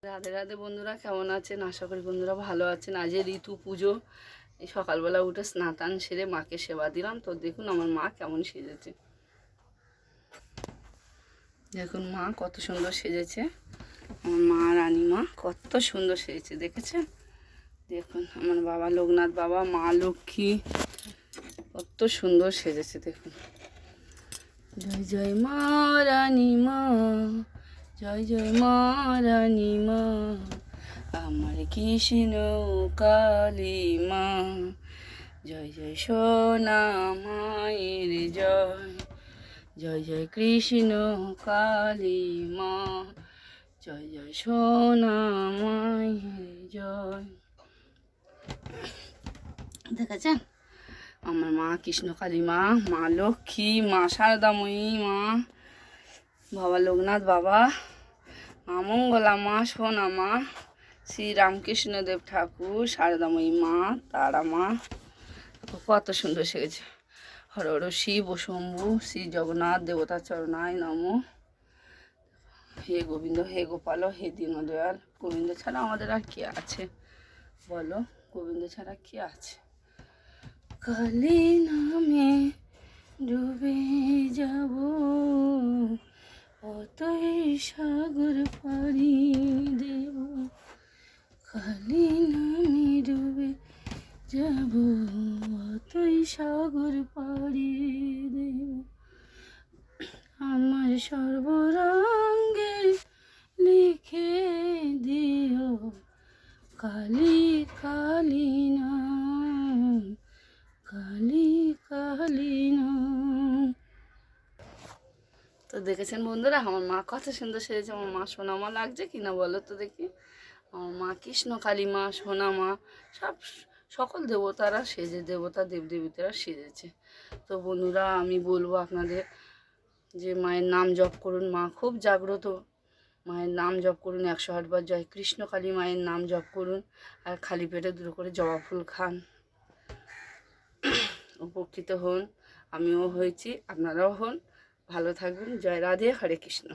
রাধে রাধে বন্ধুরা, কেমন আছেন? আশা করি বন্ধুরা ভালো আছেন। আজ ঋতু পুজো, এই সকালবেলা উঠে স্নান সেরে মাকে সেবা দিলাম। তো দেখুন আমার মা কেমন সেজেছে। দেখুন মা কত সুন্দর সেজেছে। আমার মা রানীমা কত সুন্দর সেজেছে, দেখেছেন? দেখুন আমার বাবা লোকনাথ বাবা, মা লক্ষ্মী কত সুন্দর সেজেছে। দেখুন, জয় জয় মা রানীমা, জয় জয় মা রানীমা, আমার কৃষ্ণ কালী মা, জয় জয় সোনা মায়ের জয়, জয় জয় কৃষ্ণ কালী মা, জয় জয় সোনা মায়ের জয়। দেখেছেন আমার মা কৃষ্ণকালী মা, মা লক্ষ্মী, মা শারদাময়ী মা, বাবা লোকনাথ বাবা, মা মঙ্গলা মা, সোনা মা, শ্রী রামকৃষ্ণদেব ঠাকুর, শারদাময়ী মা, তারা মা, কত সুন্দর সেগেছে। হর হর শিব ও শম্ভু, শ্রী জগন্নাথ দেবতা চরণায় নম। হে গোবিন্দ, হে গোপাল, হে দীনদয়াল। গোবিন্দ ছাড়া আমাদের আর কে আছে বলো? গোবিন্দ ছাড়া কে আছে? কালী নামে ডুবে যাব, অতই সাগর পাড়ি দেব। কালী নামে ডুবে যাব, অতই সাগর পাড়ি দেব। আমার সর্বরঙ্গে লিখে দিও কালী কালী নাম, কালী কালী নাম। তো দেখেছেন বন্ধুরা আমার মা কত সুন্দর সেজেছে। আমার মা সোনা মা লাগছে কিনা বলো তো দেখি? আমার মা কৃষ্ণ কালী মা, সোনা মা, সব সকল দেবতারা সেজে, দেবতা দেবদেবীরা সেজেছে। তো বন্ধুরা আমি বলবো আপনাদের যে মায়ের নাম জপ করুন। মা খুব জাগ্রত, মায়ের নাম জপ করুন 108 বার। জয় কৃষ্ণ কালী মায়ের নাম জপ করুন, আর খালি পেটে দুটো করে জবা ফুল খান, উপকৃত হন। আমিও হয়েছি, আপনারাও হন। ভালো থাকবেন। জয় রাধে, হরে কৃষ্ণ।